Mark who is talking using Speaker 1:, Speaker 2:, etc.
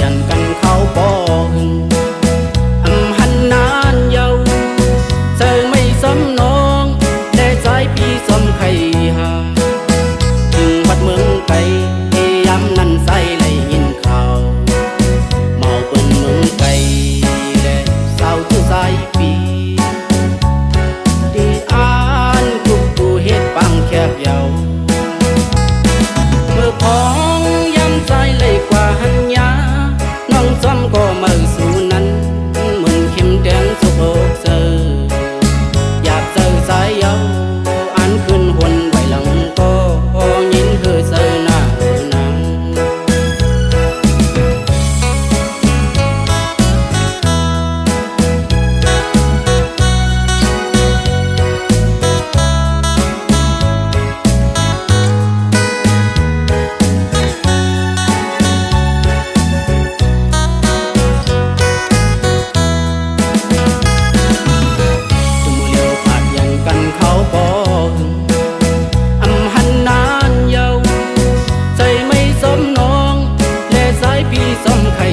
Speaker 1: ยันกันเขาบ่หึงหันนานเยาเธอไม่สมน้องแต่ใจพี่สมใครหาถึงวัดเมืองไกลยามนั้นใส่เลยยินข่าวเมาเปิ้นเมืองไกลและสาวที่สายปีที่อ่านทุกผู้เหตุปังแคบเยาเมื่อพองยำใจเลยกว่าหันยาน้องซ้ำก็มาสู่นั้นเหมือนเข็มแดงสุกอกเซออยากเจอสายเยาอันขึ้นหนไว้หลังก็ยินเฮอเซอหน้านังเขาบ่หึงหันนานเยาใจไม่สมน้องและสายพี่สมใคร